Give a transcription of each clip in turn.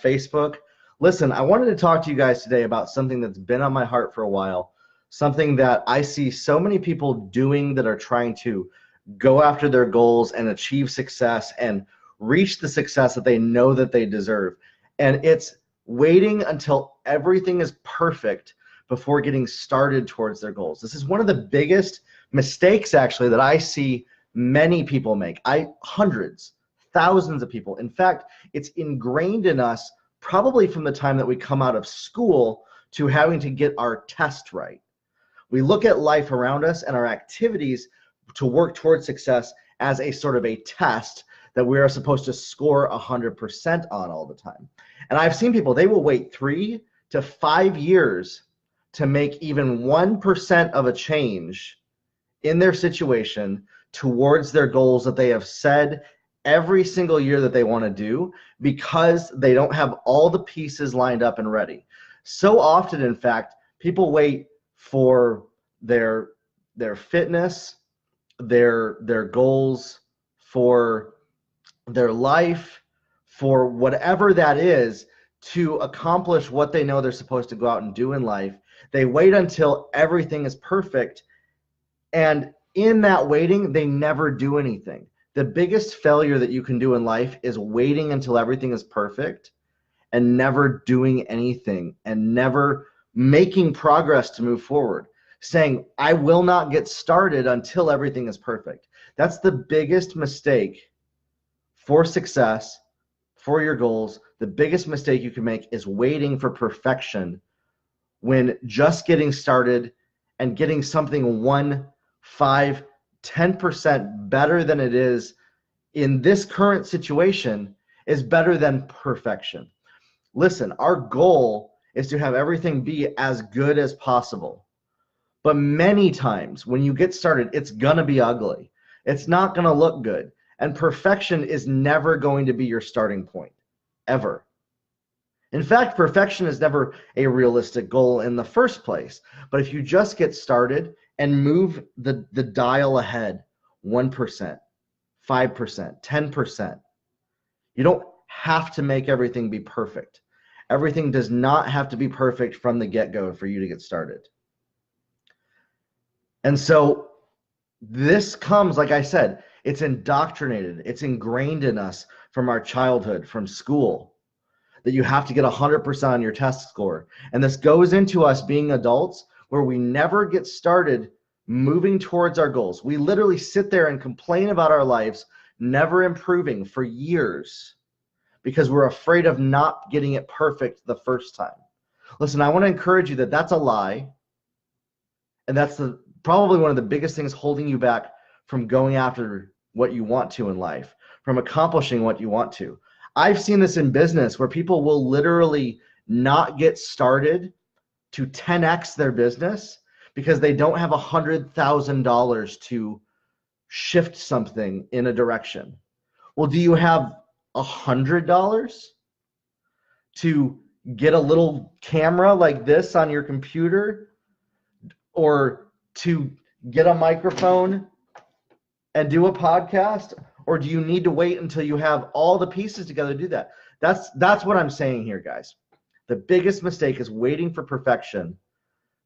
Facebook. Listen, I wanted to talk to you guys today about something that's been on my heart for a while, something that I see so many people doing that are trying to go after their goals and achieve success and reach the success that they know that they deserve. And it's waiting until everything is perfect before getting started towards their goals. This is one of the biggest mistakes actually that I see many people make. Hundreds, thousands of people. In fact, it's ingrained in us probably from the time that we come out of school to having to get our test right. We look at life around us and our activities to work towards success as a sort of a test that we are supposed to score 100% on all the time. And I've seen people, they will wait 3 to 5 years to make even 1% of a change in their situation towards their goals that they have said every single year that they want to do, because they don't have all the pieces lined up and ready. So often, in fact, people wait for their fitness, their goals, for their life, for whatever that is, to accomplish what they know they're supposed to go out and do in life. They wait until everything is perfect, and in that waiting, they never do anything. The biggest failure that you can do in life is waiting until everything is perfect and never doing anything and never making progress to move forward. Saying, I will not get started until everything is perfect. That's the biggest mistake for success, for your goals. The biggest mistake you can make is waiting for perfection when just getting started and getting something 1, 5, 10% better than it is in this current situation is better than perfection. Listen, our goal is to have everything be as good as possible. But many times when you get started, it's going to be ugly. It's not going to look good. And perfection is never going to be your starting point, ever. In fact, perfection is never a realistic goal in the first place. But if you just get started and move the dial ahead 1%, 5%, 10%, you don't have to make everything be perfect. Everything does not have to be perfect from the get-go for you to get started. And so this comes, like I said, it's indoctrinated, it's ingrained in us from our childhood, from school, that you have to get 100% on your test score. And this goes into us being adults where we never get started moving towards our goals. We literally sit there and complain about our lives, never improving for years because we're afraid of not getting it perfect the first time. Listen, I want to encourage you that that's a lie. And that's probably one of the biggest things holding you back from going after what you want to in life, from accomplishing what you want to. I've seen this in business where people will literally not get started to 10x their business because they don't have $100,000 to shift something in a direction. Well, do you have $100 to get a little camera like this on your computer, or to get a microphone and do a podcast? Or do you need to wait until you have all the pieces together to do that? That's what I'm saying here, guys. The biggest mistake is waiting for perfection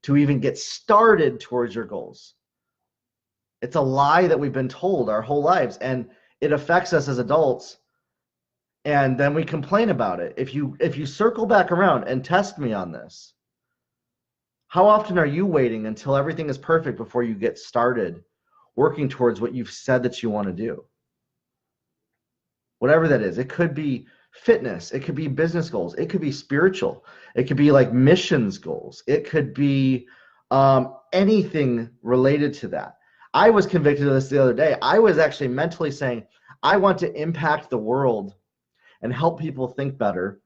to even get started towards your goals. It's a lie that we've been told our whole lives, and it affects us as adults, and then we complain about it. If you circle back around and test me on this, how often are you waiting until everything is perfect before you get started working towards what you've said that you want to do? Whatever that is. It could be fitness. It could be business goals. It could be spiritual. It could be like missions goals. It could be anything related to that. I was convicted of this the other day. I was actually mentally saying, I want to impact the world and help people think better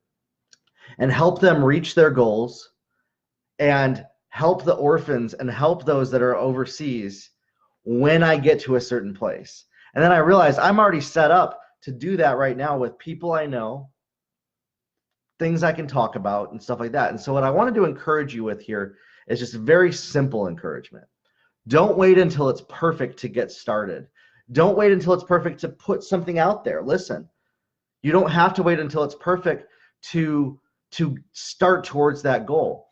and help them reach their goals and help the orphans and help those that are overseas when I get to a certain place. And then I realized I'm already set up to do that right now with people I know, things I can talk about and stuff like that. And so what I wanted to encourage you with here is just a very simple encouragement. Don't wait until it's perfect to get started. Don't wait until it's perfect to put something out there. Listen, you don't have to wait until it's perfect to start towards that goal.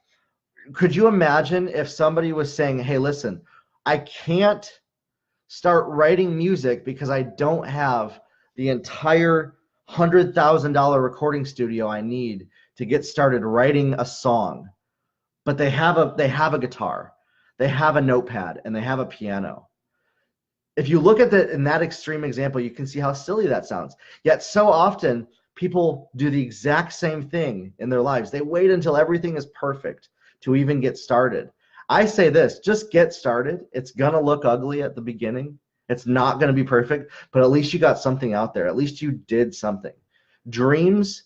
Could you imagine if somebody was saying, hey, listen, I can't start writing music because I don't have the entire $100,000 recording studio I need to get started writing a song, but they have a guitar, they have a notepad, and they have a piano. If you look at in that extreme example, you can see how silly that sounds. Yet so often people do the exact same thing in their lives. They wait until everything is perfect to even get started. I say this, just get started. It's going to look ugly at the beginning. It's not going to be perfect, but at least you got something out there. At least you did something. Dreams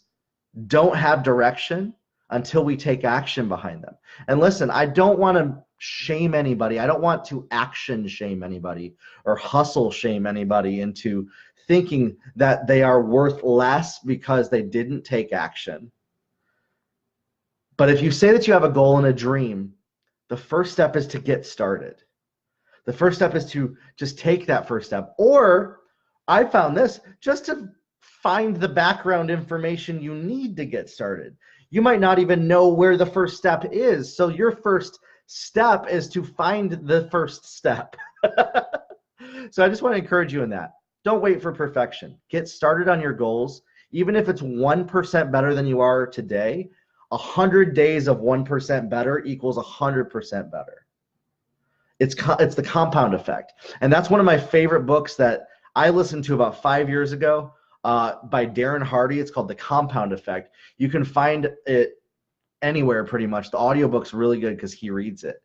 don't have direction until we take action behind them. And listen, I don't want to shame anybody. I don't want to action shame anybody or hustle shame anybody into thinking that they are worth less because they didn't take action. But if you say that you have a goal and a dream, the first step is to get started. The first step is to just take that first step. Or I found this, just to find the background information you need to get started. You might not even know where the first step is. So your first step is to find the first step. So I just want to encourage you in that. Don't wait for perfection. Get started on your goals. Even if it's 1% better than you are today, 100 days of 1% better equals 100% better. It's the compound effect. And that's one of my favorite books that I listened to about 5 years ago by Darren Hardy. It's called The Compound Effect. You can find it anywhere pretty much. The audiobook's really good because he reads it.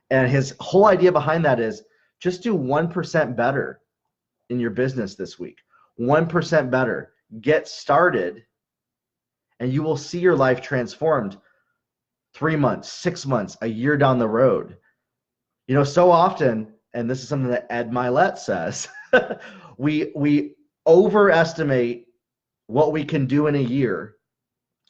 And his whole idea behind that is just do 1% better in your business this week. 1% better. Get started, and you will see your life transformed 3 months, 6 months, a year down the road. You know, so often, and this is something that Ed Milet says, we overestimate what we can do in a year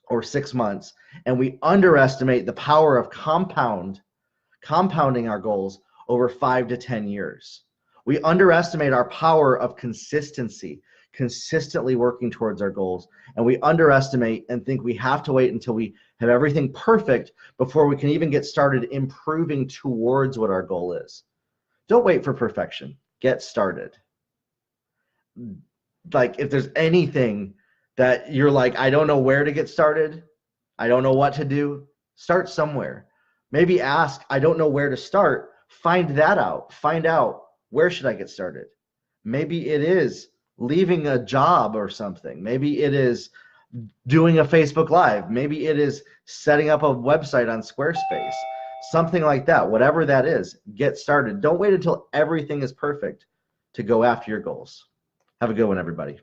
or 6 months, and we underestimate the power of compounding our goals over 5 to 10 years. We underestimate our power of consistency, consistently working towards our goals, and we underestimate and think we have to wait until we have everything perfect before we can even get started improving towards what our goal is. Don't wait for perfection. Get started. Like, if there's anything that you're like, I don't know where to get started, I don't know what to do, start somewhere. Maybe ask, I don't know where to start. Find that out. Find out, where should I get started? Maybe it is leaving a job or something. Maybe it is doing a Facebook Live. Maybe it is setting up a website on Squarespace. Something like that. Whatever that is, get started. Don't wait until everything is perfect to go after your goals. Have a good one, everybody.